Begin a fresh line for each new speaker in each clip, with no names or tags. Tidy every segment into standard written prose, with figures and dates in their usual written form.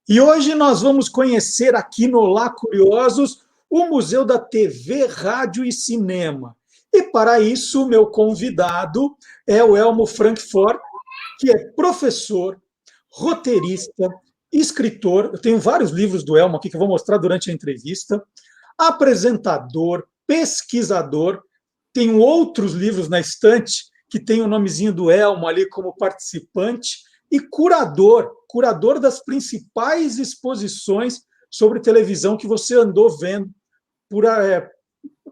E hoje nós vamos conhecer aqui no Lá Curiosos o Museu da TV, Rádio e Cinema. E para isso, meu convidado é o Elmo Frankfort, que é professor, roteirista, escritor. Eu tenho vários livros do Elmo aqui que eu vou mostrar durante a entrevista. Apresentador, pesquisador. Tenho outros livros na estante que tem o nomezinho do Elmo ali como participante e curador das principais exposições sobre televisão que você andou vendo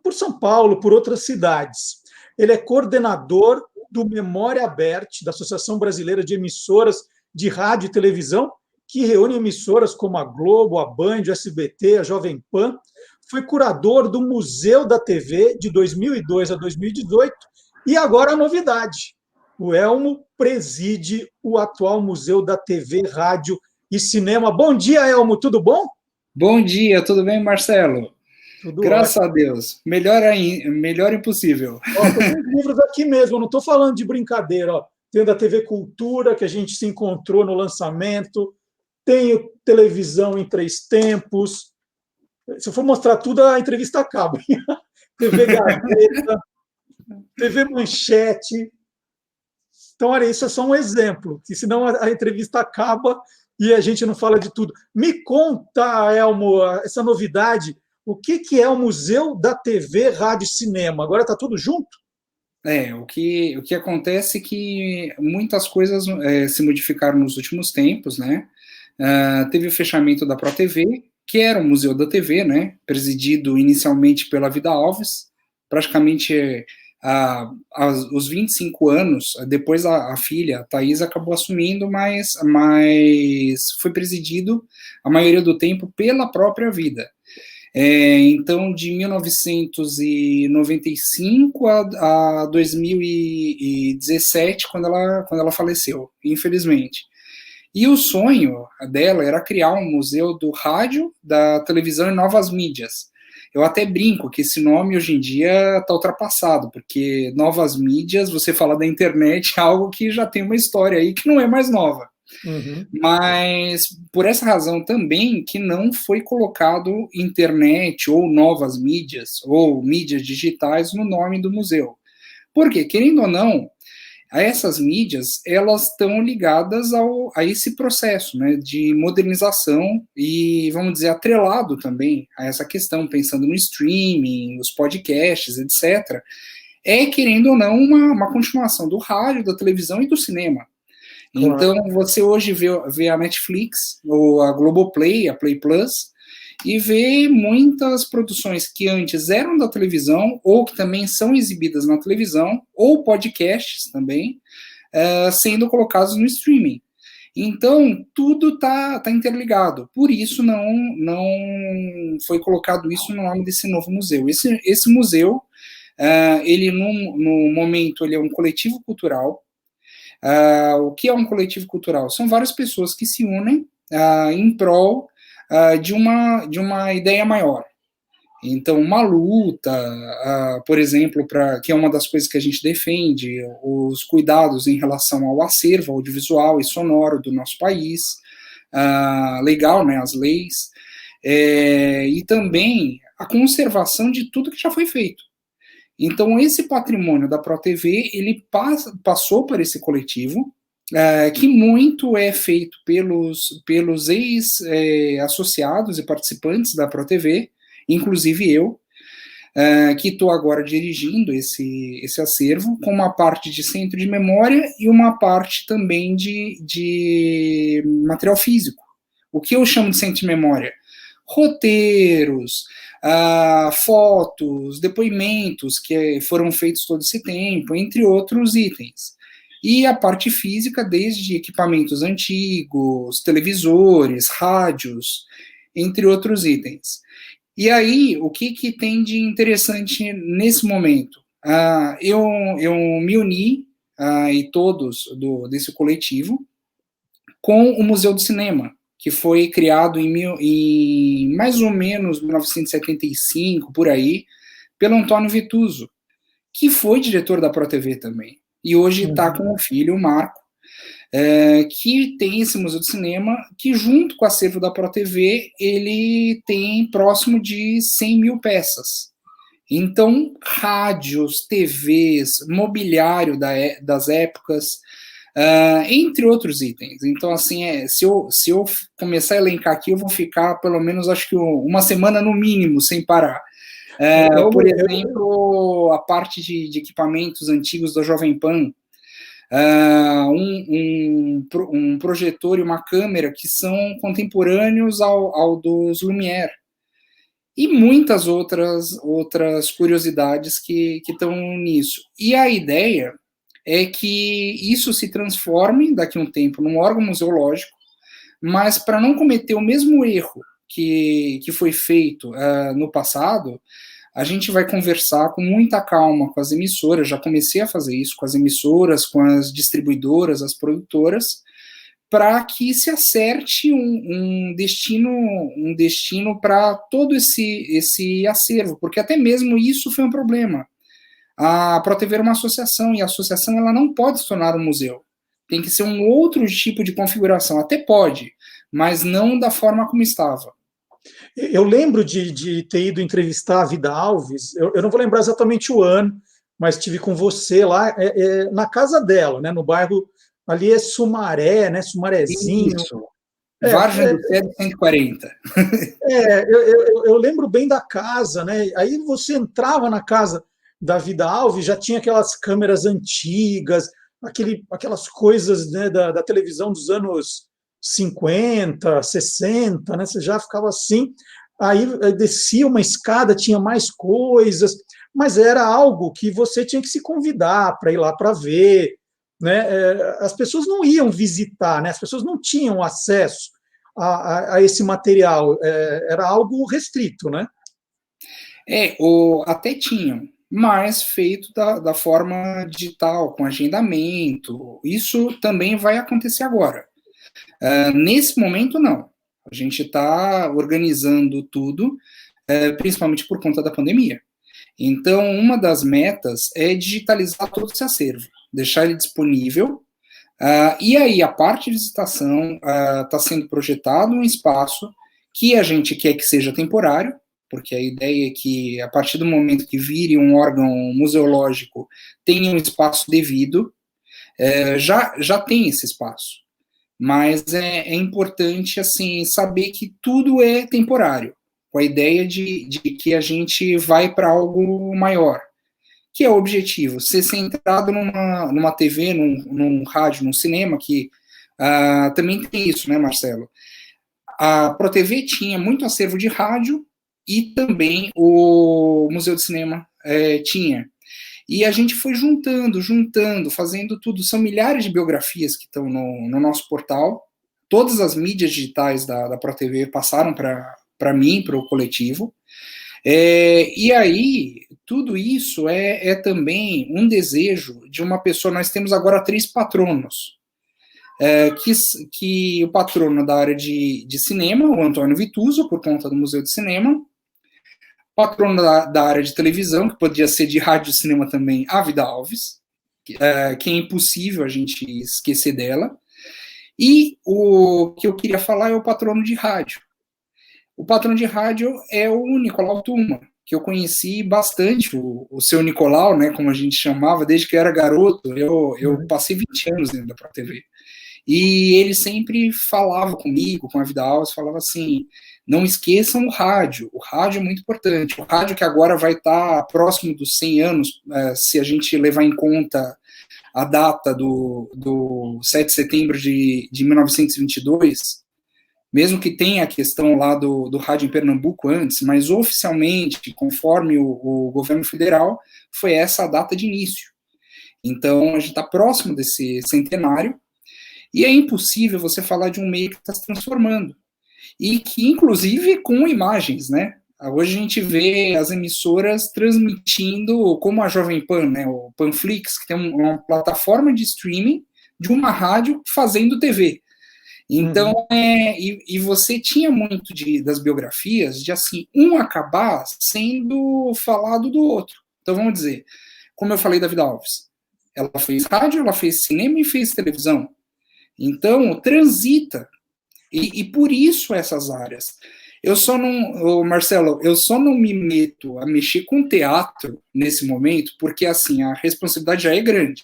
por São Paulo, por outras cidades. Ele é coordenador do Memória Aberte, da Associação Brasileira de Emissoras de Rádio e Televisão, que reúne emissoras como a Globo, a Band, o SBT, a Jovem Pan. Foi curador do Museu da TV de 2002 a 2018 e agora a novidade. O Elmo preside o atual Museu da TV, Rádio e Cinema. Bom dia, Elmo, tudo bom?
Bom dia, tudo bem, Marcelo?
Tudo
Graças
ótimo.
a Deus. Melhor impossível.
Ó, tô com os livros aqui mesmo, não estou falando de brincadeira. Ó. Tenho da TV Cultura, que a gente se encontrou no lançamento. Tenho televisão em 3 tempos. Se eu for mostrar tudo, a entrevista acaba. TV Gazeta, TV Manchete. Então, olha, isso é só um exemplo, que senão a entrevista acaba e a gente não fala de tudo. Me conta, Elmo, essa novidade, o que é o Museu da TV, Rádio e Cinema? Agora está tudo junto?
O que acontece é que muitas coisas se modificaram nos últimos tempos, né? Teve o fechamento da ProTV, que era o Museu da TV, né? Presidido inicialmente pela Vida Alves, praticamente os 25 anos, depois a filha, a Thaís, acabou assumindo, mas foi presidido a maioria do tempo pela própria Vida. Então, de 1995 a 2017, quando ela faleceu, infelizmente. E o sonho dela era criar um museu do rádio, da televisão e novas mídias. Eu até brinco que esse nome hoje em dia está ultrapassado, porque novas mídias, você fala da internet, é algo que já tem uma história aí que não é mais nova.
Uhum.
Mas por essa razão também que não foi colocado internet ou novas mídias ou mídias digitais no nome do museu. Porque, querendo ou não, essas mídias elas estão ligadas a esse processo, né, de modernização e, vamos dizer, atrelado também a essa questão, pensando no streaming, os podcasts, etc., querendo ou não, uma continuação do rádio, da televisão e do cinema.
Claro.
Então, você hoje vê a Netflix, ou a Globoplay, a Play Plus, e vê muitas produções que antes eram da televisão, ou que também são exibidas na televisão, ou podcasts também, sendo colocados no streaming. Então, tudo está interligado. Por isso, não foi colocado isso no nome desse novo museu. Esse museu, ele no momento, ele é um coletivo cultural. O que é um coletivo cultural? São várias pessoas que se unem em prol de uma ideia maior. Então, uma luta, por exemplo, que é uma das coisas que a gente defende, os cuidados em relação ao acervo audiovisual e sonoro do nosso país, legal, né, as leis, e também a conservação de tudo que já foi feito. Então, esse patrimônio da ProTV, ele passou para esse coletivo, que muito é feito pelos ex-associados e participantes da ProTV, inclusive eu, que estou agora dirigindo esse acervo, com uma parte de centro de memória e uma parte também de material físico. O que eu chamo de centro de memória? Roteiros, fotos, depoimentos que foram feitos todo esse tempo, entre outros itens. E a parte física, desde equipamentos antigos, televisores, rádios, entre outros itens. E aí, o que tem de interessante nesse momento? Eu me uni, e todos desse coletivo, com o Museu do Cinema, que foi criado em mais ou menos 1975, por aí, pelo Antônio Vituso, que foi diretor da ProTV também. E hoje está com o filho, o Marco. que tem esse Museu de Cinema, que junto com o acervo da ProTV, ele tem próximo de 100 mil peças. Então, rádios, TVs, mobiliário das épocas, entre outros itens. Então, assim, se eu começar a elencar aqui, eu vou ficar pelo menos, acho que uma semana no mínimo, sem parar. Por exemplo, a parte de equipamentos antigos da Jovem Pan, um projetor e uma câmera que são contemporâneos ao dos Lumière, e muitas outras curiosidades que estão nisso. E a ideia é que isso se transforme, daqui a um tempo, num órgão museológico, mas para não cometer o mesmo erro que foi feito no passado, a gente vai conversar com muita calma com as emissoras, já comecei a fazer isso com as emissoras, com as distribuidoras, as produtoras, para que se acerte um destino para todo esse acervo, porque até mesmo isso foi um problema. A ProTV era uma associação, e a associação ela não pode se tornar um museu. Tem que ser um outro tipo de configuração, até pode, mas não da forma como estava.
Eu lembro de ter ido entrevistar a Vida Alves, eu não vou lembrar exatamente o ano, mas estive com você lá na casa dela, né, no bairro, ali é Sumaré, né, Sumarezinho.
Isso, Vargem do Céu 140.
Eu lembro bem da casa, né, aí você entrava na casa da Vida Alves, já tinha aquelas câmeras antigas, aquelas coisas, né, da televisão dos anos 50, 60, né? Você já ficava assim, aí descia uma escada, tinha mais coisas, mas era algo que você tinha que se convidar para ir lá para ver, né? As pessoas não iam visitar, né? As pessoas não tinham acesso a esse material, era algo restrito, né?
Até tinham, mas feito da forma digital, com agendamento. Isso também vai acontecer agora. Nesse momento, não. A gente está organizando tudo, principalmente por conta da pandemia. Então, uma das metas é digitalizar todo esse acervo, deixar ele disponível, e aí a parte de visitação está sendo projetado um espaço que a gente quer que seja temporário, porque a ideia é que, a partir do momento que vire um órgão museológico, tenha um espaço devido, já tem esse espaço. Mas é importante, assim, saber que tudo é temporário, com a ideia de que a gente vai para algo maior, que é o objetivo, ser centrado numa TV, num rádio, num cinema, que também tem isso, né, Marcelo? A ProTV tinha muito acervo de rádio e também o Museu de Cinema tinha. E a gente foi juntando, fazendo tudo. São milhares de biografias que estão no nosso portal. Todas as mídias digitais da ProTV passaram para mim, para o coletivo. E aí, tudo isso é também um desejo de uma pessoa. Nós temos agora 3 patronos. Que o patrono da área de cinema, o Antônio Vituso, por conta do Museu de Cinema, patrono da área de televisão, que podia ser de rádio e cinema também, a Vida Alves, que é impossível a gente esquecer dela. E o que eu queria falar é o patrono de rádio. O patrono de rádio é o Nicolau Tuma, que eu conheci bastante, o seu Nicolau, né, como a gente chamava, desde que eu era garoto. Eu passei 20 anos dentro da ProTV. E ele sempre falava comigo, com a Vida Alves, falava assim: não esqueçam o rádio é muito importante. O rádio que agora vai estar próximo dos 100 anos, se a gente levar em conta a data do 7 de setembro de 1922, mesmo que tenha a questão lá do rádio em Pernambuco antes, mas oficialmente, conforme o governo federal, foi essa a data de início. Então, a gente está próximo desse centenário, e é impossível você falar de um meio que está se transformando. E que, inclusive, com imagens, né? Hoje a gente vê as emissoras transmitindo, como a Jovem Pan, né? O Panflix, que tem uma plataforma de streaming de uma rádio fazendo TV. Então, e você tinha muito das biografias de, assim, um acabar sendo falado do outro. Então, vamos dizer, como eu falei da Vida Alves, ela fez rádio, ela fez cinema e fez televisão. Então, transita. E por isso essas áreas. Eu só não, Marcelo, eu só não me meto a mexer com teatro nesse momento, porque assim, a responsabilidade já é grande,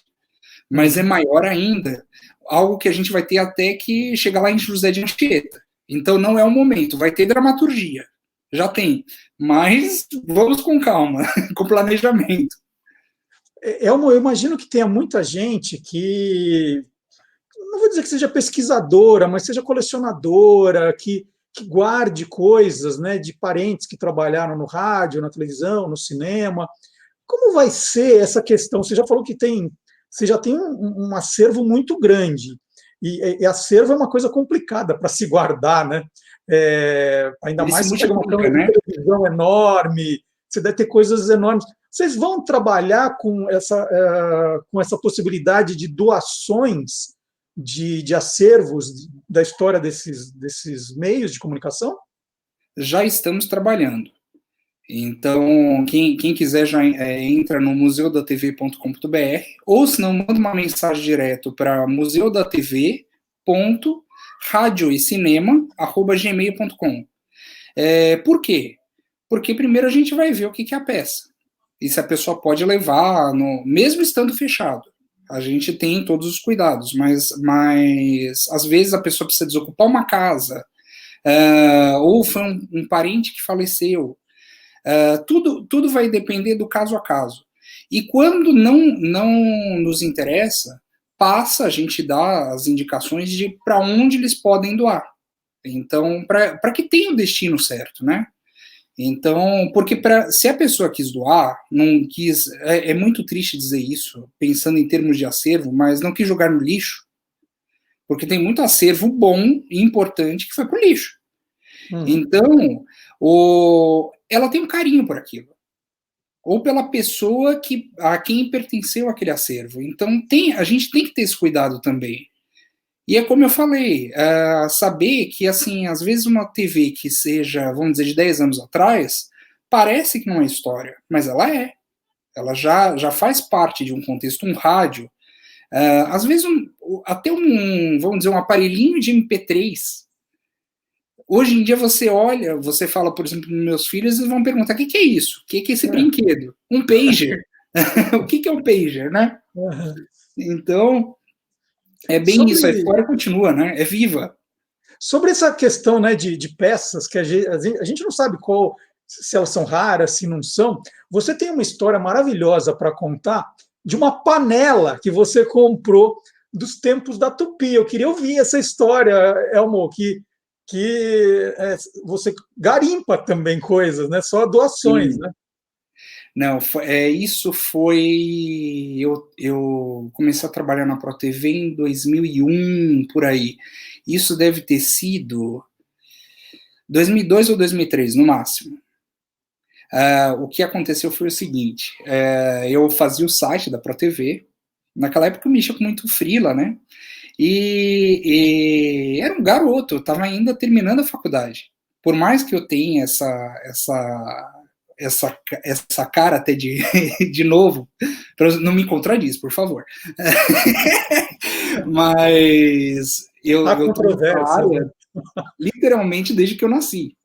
mas é maior ainda, algo que a gente vai ter até que chegar lá em José de Anchieta. Então não é o momento, vai ter dramaturgia, já tem, mas vamos com calma, com planejamento.
Eu imagino que tenha muita gente que, não vou dizer que seja pesquisadora, mas seja colecionadora, que guarde coisas, né, de parentes que trabalharam no rádio, na televisão, no cinema. Como vai ser essa questão? Você já falou que você já tem um acervo muito grande. E acervo é uma coisa complicada para se guardar, né? Ainda
Ele se
mais se pega uma
multiplica,
câmera de
né?
televisão enorme, você deve ter coisas enormes. Vocês vão trabalhar com essa possibilidade de doações de acervos da história desses meios de comunicação?
Já estamos trabalhando. Então, quem quiser já entra no museudatv.com.br ou se não, manda uma mensagem direto para museudatv.radioecinema@gmail.com. Por quê? Porque primeiro a gente vai ver o que é a peça. E se a pessoa pode levar, mesmo estando fechado. A gente tem todos os cuidados, mas às vezes a pessoa precisa desocupar uma casa, ou foi um parente que faleceu. Tudo vai depender do caso a caso. E quando não nos interessa, a gente dá as indicações de para onde eles podem doar. Então, para que tenha o destino certo, né? Então, porque se a pessoa quis doar, não quis, é muito triste dizer isso, pensando em termos de acervo, mas não quis jogar no lixo, porque tem muito acervo bom e importante que foi pro lixo. Então, ela tem um carinho por aquilo, ou pela pessoa a quem pertenceu aquele acervo. Então, a gente tem que ter esse cuidado também. E é como eu falei, saber que, assim, às vezes uma TV que seja, vamos dizer, de 10 anos atrás, parece que não é história, mas ela é. Ela já faz parte de um contexto, um rádio. Às vezes, até vamos dizer, um aparelhinho de MP3. Hoje em dia você olha, você fala, por exemplo, nos meus filhos, eles vão perguntar, o que é isso? O que é esse brinquedo? Um pager. O que é um pager, né? Então, é bem isso, a história continua, né? É viva.
Sobre essa questão, né, de peças, que a gente não sabe se elas são raras, se não são, você tem uma história maravilhosa para contar de uma panela que você comprou dos tempos da Tupi. Eu queria ouvir essa história, Elmo, que você garimpa também coisas, né? Só doações, né?
Não, isso foi. Eu comecei a trabalhar na ProTV em 2001, por aí. Isso deve ter sido 2002 ou 2003, no máximo. O que aconteceu foi o seguinte: eu fazia o site da ProTV. Naquela época eu mexia com muito freela, né? E era um garoto, eu estava ainda terminando a faculdade. Por mais que eu tenha essa cara até de novo, não me contradiz, por favor. Mas eu tô nessa área literalmente desde que eu nasci.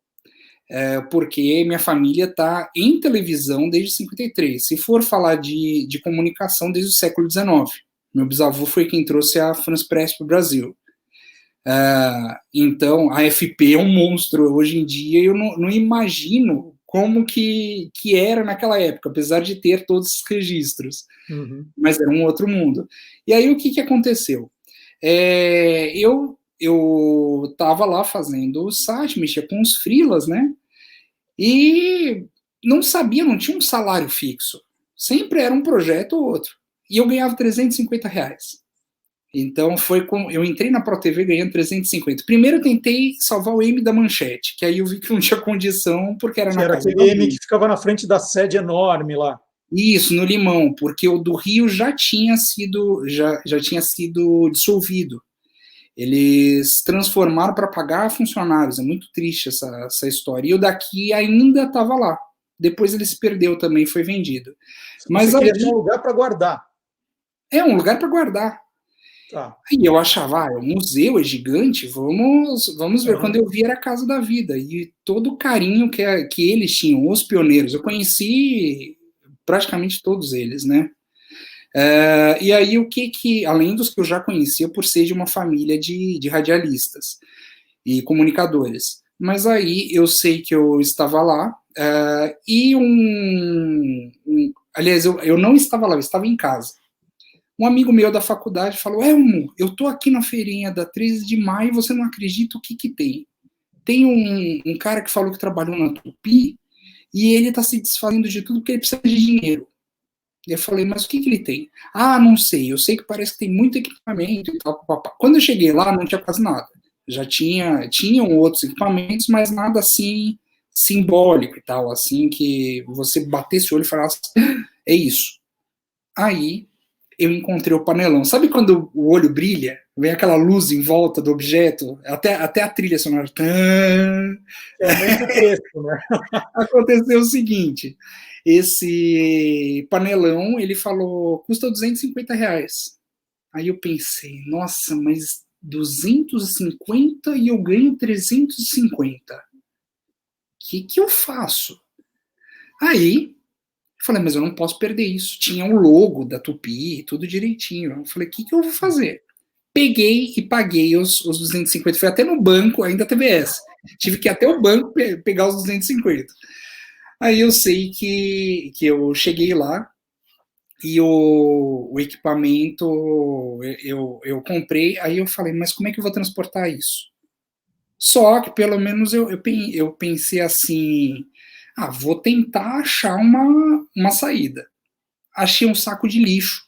Porque minha família está em televisão desde 53. Se for falar de comunicação, desde o século XIX. Meu bisavô foi quem trouxe a France Press para o Brasil. Então, a FP é um monstro hoje em dia, eu não imagino como que era naquela época, apesar de ter todos os registros. Mas era um outro mundo. E aí, o que aconteceu? Eu estava lá fazendo o site, mexia com os freelas, né? E não tinha um salário fixo. Sempre era um projeto ou outro. E eu ganhava R$350. Então eu entrei na ProTV ganhando 350. Primeiro eu tentei salvar o M da Manchete, que aí eu vi que não tinha condição, porque era na casa
aquele M que ficava na frente da sede enorme lá.
Isso, no Limão, porque o do Rio já tinha sido dissolvido. Eles transformaram para pagar funcionários. É muito triste essa história. E o daqui ainda estava lá. Depois ele se perdeu também, foi vendido.
Mas você queria ter um lugar para guardar.
Um lugar para guardar.
Tá.
E eu achava, o museu é gigante, vamos ver. Quando
Uhum.
eu vi, era a Casa da Vida. E todo o carinho que eles tinham, os pioneiros. Eu conheci praticamente todos eles, né? E aí, além dos que eu já conhecia, por ser de uma família de radialistas e comunicadores. Mas aí eu sei que eu estava lá, e aliás, eu não estava lá, eu estava em casa. Um amigo meu da faculdade falou: Elmo, eu tô aqui na feirinha da 13 de maio, você não acredita o que tem. Tem um cara que falou que trabalhou na Tupi e ele tá se desfazendo de tudo porque ele precisa de dinheiro. E eu falei, mas o que ele tem? Ah, não sei, eu sei que parece que tem muito equipamento e tal. Papá. Quando eu cheguei lá, não tinha quase nada. Já tinham outros equipamentos, mas nada assim simbólico e tal, assim, que você batesse o olho e falasse, é isso. Aí eu encontrei o panelão. Sabe quando o olho brilha? Vem aquela luz em volta do objeto, até a trilha sonora.
É muito fresco, né?
Aconteceu o seguinte, esse panelão, ele falou, custa R$ 250. Aí eu pensei, nossa, mas 250 e eu ganho 350. O que eu faço? Aí eu falei, mas eu não posso perder isso. Tinha o logo da Tupi, tudo direitinho. Eu falei, o que eu vou fazer? Peguei e paguei os 250. Fui até no banco, ainda teve essa. Tive que ir até o banco pegar os 250. Aí eu sei que eu cheguei lá e o equipamento eu comprei. Aí eu falei, mas como é que eu vou transportar isso? Só que pelo menos eu pensei assim, vou tentar achar uma saída. Achei um saco de lixo.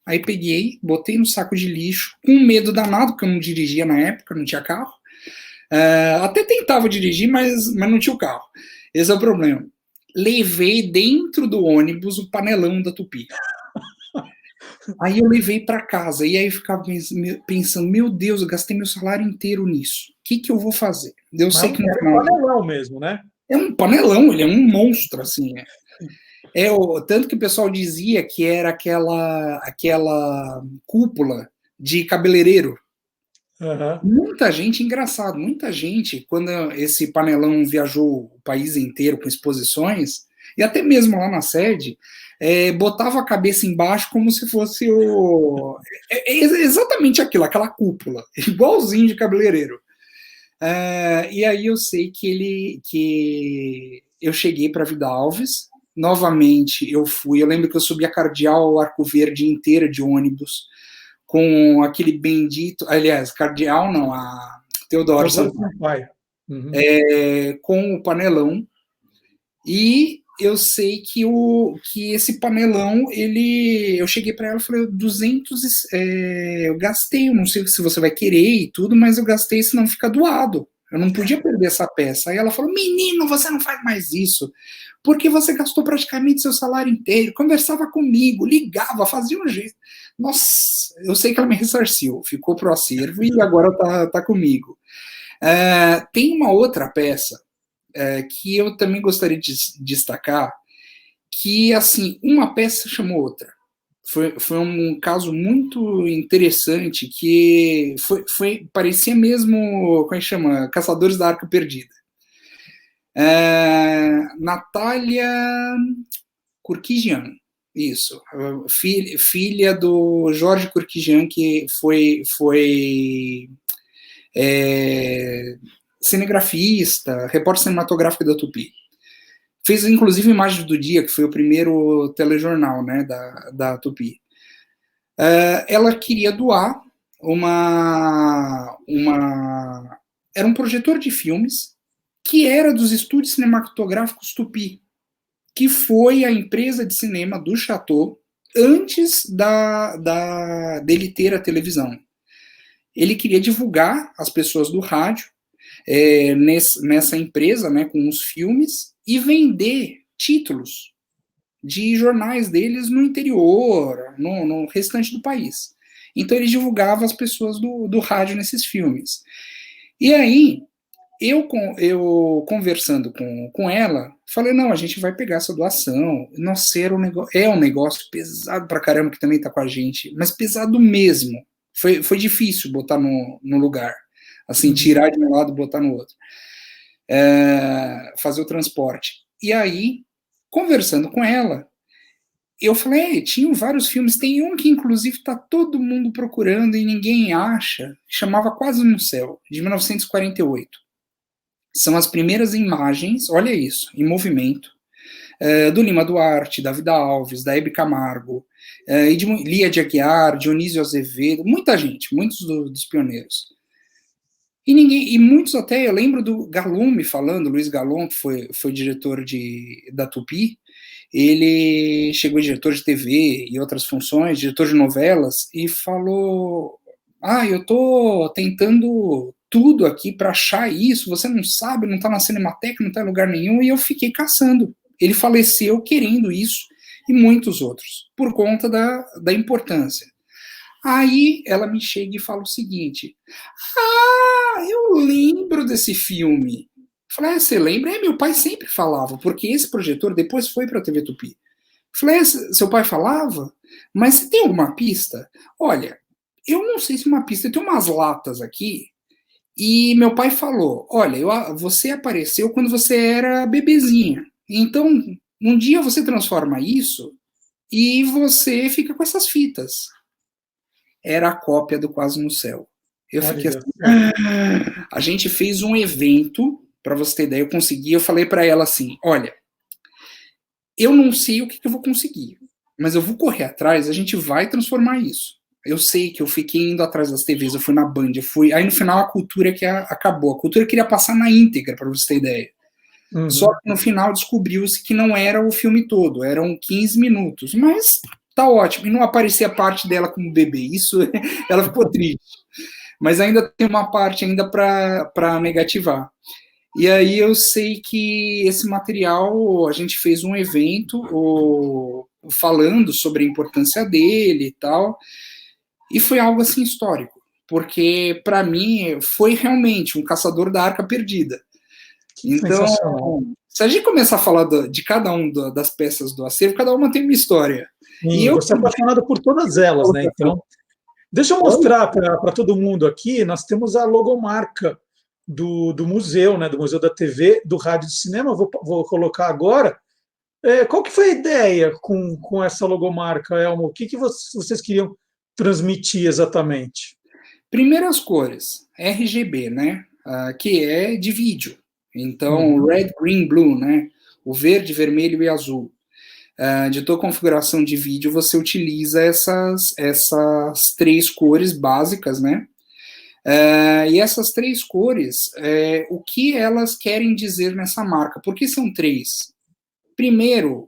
Aí peguei, botei no saco de lixo, com medo danado, porque eu não dirigia na época, não tinha carro. Até tentava dirigir, mas não tinha o carro. Esse é o problema. Levei dentro do ônibus o panelão da Tupi. Aí eu levei para casa, e aí eu ficava pensando, meu Deus, eu gastei meu salário inteiro nisso. O que eu vou fazer? Eu sei
Mas
que no
era um
final
panelão mesmo, né?
é um panelão, ele é um monstro, assim. Tanto que o pessoal dizia que era aquela cúpula de cabeleireiro.
Uhum.
Muita gente, engraçado, muita gente, quando esse panelão viajou o país inteiro com exposições, e até mesmo lá na sede, botava a cabeça embaixo como se fosse exatamente aquilo, aquela cúpula, igualzinho de cabeleireiro. E aí eu sei que eu cheguei para Vida Alves, novamente eu lembro que eu subi a Cardeal Arco Verde inteira de ônibus, com aquele bendito, aliás, Cardeal não, a Teodoro
Teodoro
Sampaio,
Sampaio. Uhum.
com o panelão, e eu sei que esse panelão, eu cheguei para ela e falei, 200, eu gastei, eu não sei se você vai querer e tudo, mas eu gastei, senão fica doado. Eu não podia perder essa peça. Aí ela falou, menino, você não faz mais isso, porque você gastou praticamente seu salário inteiro, conversava comigo, ligava, fazia um jeito. Nossa, eu sei que ela me ressarciu, ficou pro acervo e agora tá comigo. Tem uma outra peça que eu também gostaria de destacar, que, assim, uma peça chamou outra. Foi um caso muito interessante, que parecia mesmo, como é que chama? Caçadores da Arca Perdida. Natália Kurkdjian, isso, filha do Jorge Kurkdjian, que foi cinegrafista, repórter cinematográfico da Tupi. Fez, inclusive, Imagens do Dia, que foi o primeiro telejornal, né, da Tupi. Ela queria doar era um projetor de filmes que era dos estúdios cinematográficos Tupi, que foi a empresa de cinema do Chateau antes dele ter a televisão. Ele queria divulgar as pessoas do rádio nessa empresa, né, com os filmes, e vender títulos de jornais deles no interior, no restante do país. Então ele divulgava as pessoas do rádio nesses filmes. E aí, eu conversando com ela, falei, não, a gente vai pegar essa doação. Nossa, é um negócio pesado pra caramba, que também tá com a gente, mas pesado mesmo. Foi difícil botar no lugar. Assim, tirar de um lado e botar no outro. Fazer o transporte. E aí, conversando com ela, eu falei, tinham vários filmes, tem um que inclusive está todo mundo procurando e ninguém acha, chamava Quase no Céu, de 1948. São as primeiras imagens, olha isso, em movimento, do Lima Duarte, da Vida Alves, da Hebe Camargo, Lia de Aguiar, Dionísio Azevedo, muita gente, muitos dos pioneiros. E muitos até, eu lembro do Galume falando, Luiz Galon, que foi diretor da Tupi, ele chegou diretor de TV e outras funções, diretor de novelas, e falou, eu tô tentando tudo aqui para achar isso, você não sabe, não tá na Cinemateca, não tá em lugar nenhum, e eu fiquei caçando. Ele faleceu querendo isso, e muitos outros, por conta da importância. Aí ela me chega e fala o seguinte, eu lembro desse filme. Eu falei, você lembra? Meu pai sempre falava, porque esse projetor depois foi para a TV Tupi. Eu falei, seu pai falava? Mas você tem alguma pista? Olha, eu não sei se uma pista, tem umas latas aqui, e meu pai falou, olha, você apareceu quando você era bebezinha, então um dia você transforma isso e você fica com essas fitas. Era a cópia do Quase no Céu. Eu fiquei assim, a gente fez um evento, para você ter ideia, eu falei para ela assim, olha, eu não sei o que eu vou conseguir, mas eu vou correr atrás, a gente vai transformar isso. Eu sei que eu fiquei indo atrás das TVs, eu fui na Band, aí no final a Cultura que acabou, a Cultura queria passar na íntegra, para você ter ideia. Só que no final descobriu-se que não era o filme todo, eram 15 minutos, mas tá ótimo, e não aparecia a parte dela como bebê, isso, ela ficou triste. Mas ainda tem uma parte ainda para negativar. E aí eu sei que esse material, a gente fez um evento falando sobre a importância dele e tal, e foi algo assim histórico, porque para mim foi realmente um caçador da arca perdida. Então, se a gente começar a falar de cada das peças do acervo, cada uma tem uma história.
E você é apaixonado por todas elas, né? Então, deixa eu mostrar para todo mundo aqui, nós temos a logomarca do museu, né? Do Museu da TV, do Rádio e do Cinema, vou colocar agora. Qual que foi a ideia com essa logomarca, Elmo? O que vocês queriam transmitir exatamente?
Primeiras cores, RGB, né? Que é de vídeo. Então, red, green, blue, né? O verde, vermelho e azul. De toda configuração de vídeo, você utiliza essas 3 cores básicas, né? E essas 3 cores, o que elas querem dizer nessa marca? Por que são 3? Primeiro,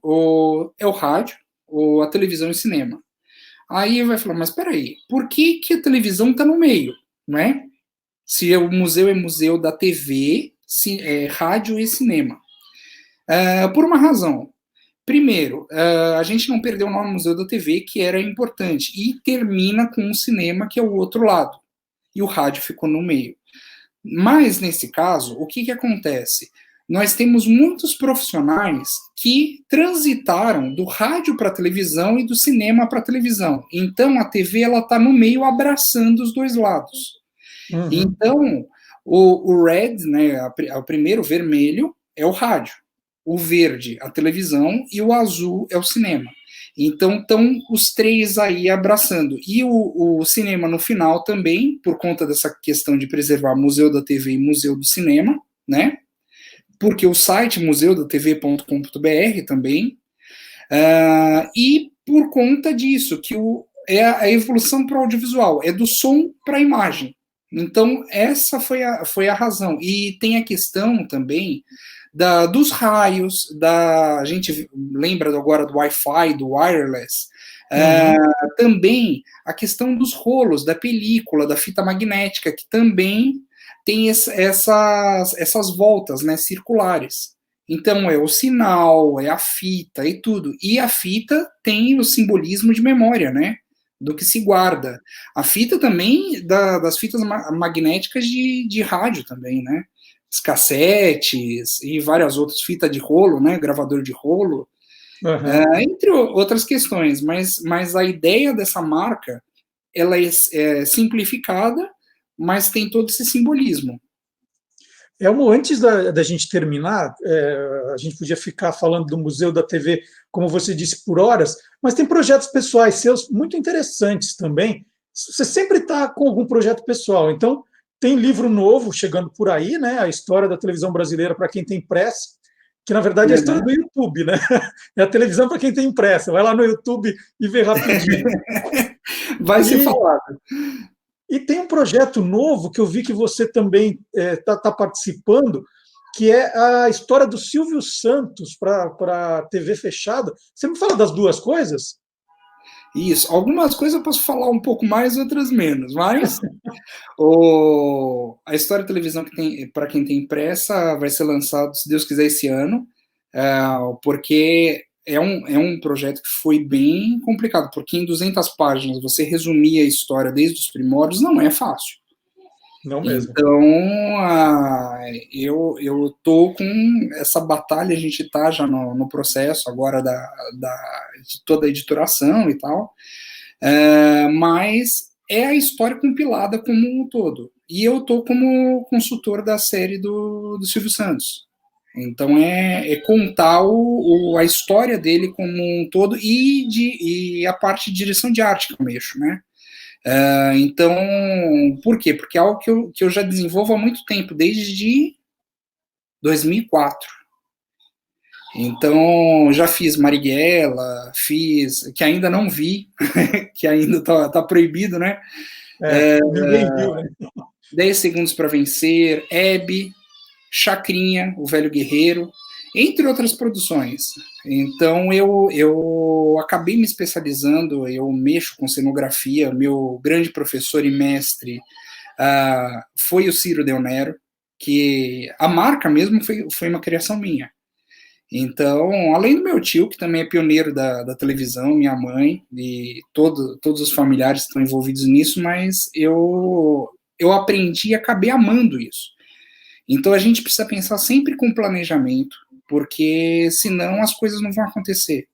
é o rádio, a televisão e o cinema. Aí vai falar, mas peraí, por que a televisão está no meio, não é? Se o museu é museu da TV, rádio e cinema. Por uma razão. Primeiro, a gente não perdeu o nome Museu da TV, que era importante, e termina com o cinema, que é o outro lado, e o rádio ficou no meio. Mas, nesse caso, o que acontece? Nós temos muitos profissionais que transitaram do rádio para a televisão e do cinema para a televisão. Então, a TV está no meio, abraçando os dois lados. Então, o red, né, o primeiro vermelho, é o rádio. O verde, a televisão, e o azul é o cinema. Então, estão os 3 aí abraçando. E o cinema no final também, por conta dessa questão de preservar Museu da TV e Museu do Cinema, né? Porque o site museudatv.com.br também. E por conta disso, que é a evolução para o audiovisual, é do som para a imagem. Então, essa foi a razão. E tem a questão também dos raios, a gente lembra agora do Wi-Fi, do wireless, também a questão dos rolos, da película, da fita magnética, que também tem essas voltas, né, circulares. Então, é o sinal, é a fita e tudo. E a fita tem o simbolismo de memória, né, do que se guarda. A fita também, das fitas magnéticas de rádio também, né, cassetes e várias outras, fita de rolo, né, gravador de rolo, entre outras questões, mas a ideia dessa marca ela é simplificada, mas tem todo esse simbolismo.
Elmo, antes da gente terminar, a gente podia ficar falando do Museu da TV, como você disse, por horas, mas tem projetos pessoais seus muito interessantes também. Você sempre está com algum projeto pessoal. Então, tem livro novo chegando por aí, né? A história da televisão brasileira para quem tem pressa, que na verdade é a história do YouTube, né? É a televisão para quem tem pressa. Vai lá no YouTube e vê rapidinho.
Vai ser falado.
E tem um projeto novo que eu vi que você também está participando, que é a história do Silvio Santos para a TV fechada. Você me fala das duas coisas?
Isso. Algumas coisas eu posso falar um pouco mais, outras menos, mas a história de televisão que tem para quem tem pressa vai ser lançado, se Deus quiser, esse ano, porque é um projeto que foi bem complicado, porque em 200 páginas você resumir a história desde os primórdios não é fácil.
Não mesmo.
Então, eu tô com essa batalha, a gente está já no processo agora de toda a editoração e tal, mas é a história compilada como um todo. E eu tô como consultor da série do Silvio Santos. Então, é contar a história dele como um todo e a parte de direção de arte que eu mexo, né? Então, por quê? Porque é algo que eu já desenvolvo há muito tempo, desde 2004. Então, já fiz Marighella, que ainda não vi, que ainda tá proibido, né?
Ninguém viu, né?
10 Segundos para Vencer, Hebe, Chacrinha, O Velho Guerreiro, entre outras produções. Então, eu acabei me especializando, eu mexo com cenografia, meu grande professor e mestre foi o Ciro Del Nero, que a marca mesmo foi uma criação minha. Então, além do meu tio, que também é pioneiro da televisão, minha mãe, e todos os familiares estão envolvidos nisso, mas eu aprendi e acabei amando isso. Então, a gente precisa pensar sempre com planejamento, porque senão as coisas não vão acontecer.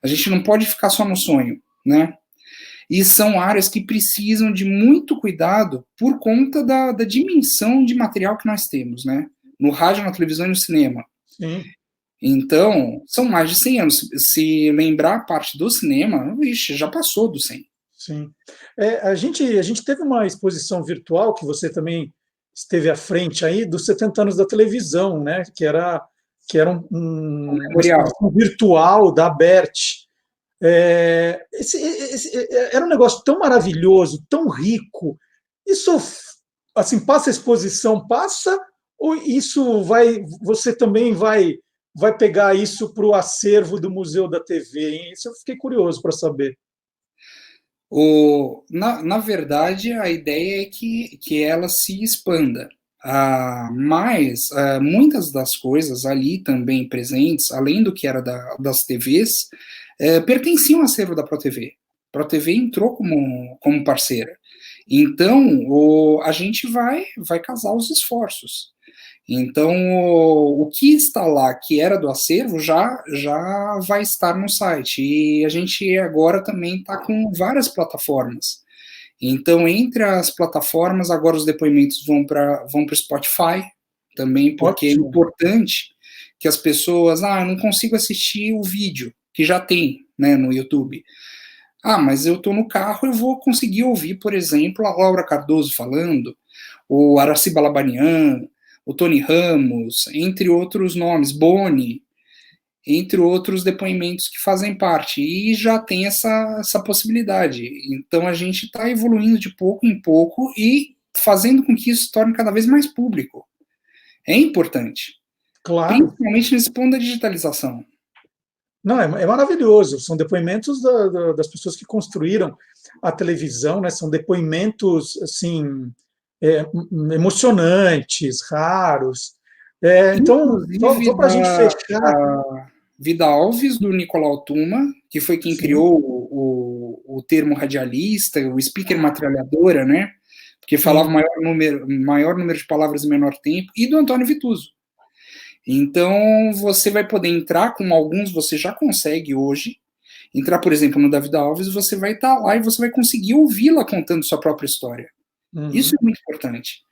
A gente não pode ficar só no sonho, né? E são áreas que precisam de muito cuidado por conta da dimensão de material que nós temos, né? No rádio, na televisão e no cinema.
Sim.
Então, são mais de 100 anos. Se lembrar a parte do cinema, vixe, já passou do 100.
Sim. A gente teve uma exposição virtual que você também esteve à frente aí dos 70 anos da televisão, né? Que era uma exposição virtual da Abert. Era um negócio tão maravilhoso, tão rico. Isso, assim, passa a exposição, passa, ou isso você também vai pegar isso para o acervo do Museu da TV, hein? Isso eu fiquei curioso para saber.
Na verdade, a ideia é que ela se expanda. Mas muitas das coisas ali também presentes, além do que era das TVs, pertenciam ao acervo da ProTV. A ProTV entrou como parceira. Então, a gente vai casar os esforços. Então, o que está lá, que era do acervo, já vai estar no site. E a gente agora também está com várias plataformas. Então, entre as plataformas, agora os depoimentos vão para o Spotify também, porque é importante que as pessoas, eu não consigo assistir o vídeo, que já tem, né, no YouTube. Mas eu estou no carro, eu vou conseguir ouvir, por exemplo, a Laura Cardoso falando, o Araci Balabanian, o Tony Ramos, entre outros nomes, Boni, entre outros depoimentos que fazem parte, e já tem essa possibilidade. Então, a gente está evoluindo de pouco em pouco e fazendo com que isso se torne cada vez mais público. É importante.
Claro.
Principalmente nesse ponto da digitalização.
Não, é maravilhoso. São depoimentos das pessoas que construíram a televisão, né? São depoimentos, assim, emocionantes, raros. Então, só para a gente fechar.
Vida Alves, do Nicolau Tuma, que foi quem criou o termo radialista, o speaker metralhadora, né? Porque falava maior número de palavras em menor tempo, e do Antônio Vituso. Então, você vai poder entrar, com alguns você já consegue hoje, Entrar, por exemplo, no David Alves, você vai estar lá e você vai conseguir ouvi-la contando sua própria história. Isso é muito importante.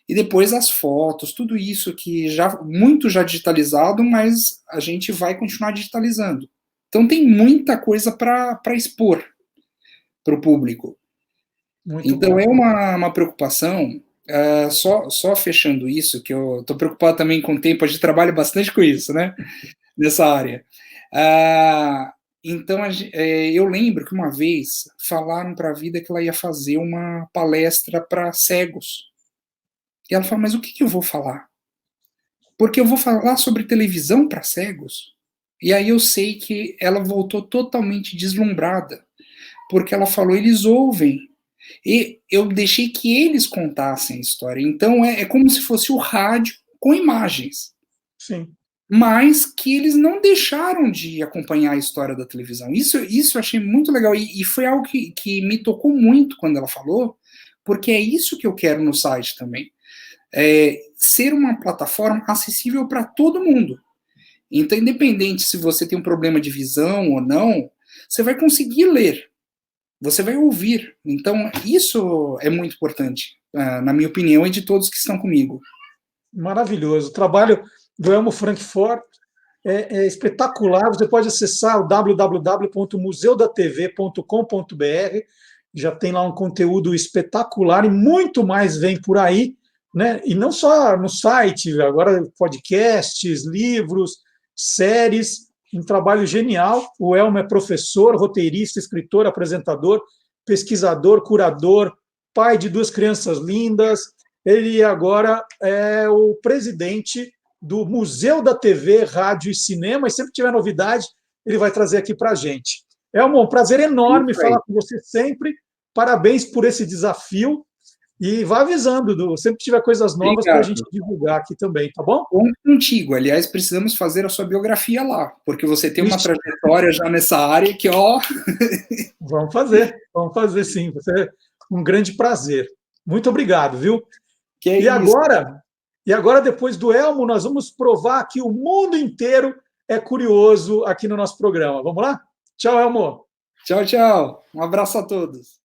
E depois as fotos, tudo isso que muito já digitalizado, mas a gente vai continuar digitalizando. Então tem muita coisa para expor para o público.
Muito
então
bom.
É uma preocupação, só fechando isso, que eu estou preocupado também com o tempo, a gente trabalha bastante com isso, né? Nessa área. Então, eu lembro que uma vez falaram para a Vida que ela ia fazer uma palestra para cegos. E ela falou, mas o que eu vou falar? Porque eu vou falar sobre televisão para cegos? E aí eu sei que ela voltou totalmente deslumbrada, porque ela falou, eles ouvem. E eu deixei que eles contassem a história. Então é como se fosse o rádio com imagens.
Sim.
Mas que eles não deixaram de acompanhar a história da televisão. Isso eu achei muito legal, e foi algo que me tocou muito quando ela falou, porque é isso que eu quero no site também. Ser uma plataforma acessível para todo mundo. Então, independente se você tem um problema de visão ou não, você vai conseguir ler, você vai ouvir. Então, isso é muito importante, na minha opinião, e de todos que estão comigo.
Maravilhoso. O trabalho do Elmo Frankfort é espetacular. Você pode acessar o www.museudatv.com.br. Já tem lá um conteúdo espetacular e muito mais vem por aí, né? E não só no site, agora podcasts, livros, séries, um trabalho genial. O Elmo é professor, roteirista, escritor, apresentador, pesquisador, curador, pai de 2 crianças lindas. Ele agora é o presidente do Museu da TV, Rádio e Cinema, e sempre que tiver novidade, ele vai trazer aqui para a gente. Elmo, um prazer enorme falar com você sempre. Parabéns por esse desafio. E vá avisando, sempre que tiver coisas novas para a gente divulgar aqui também, tá bom?
Conto contigo. Aliás, precisamos fazer a sua biografia lá, porque você tem uma trajetória já nessa área que, ó...
Vamos fazer sim. Vai ser um grande prazer. Muito obrigado, viu? E agora, depois do Elmo, nós vamos provar que o mundo inteiro é curioso aqui no nosso programa. Vamos lá? Tchau, Elmo.
Tchau, tchau. Um abraço a todos.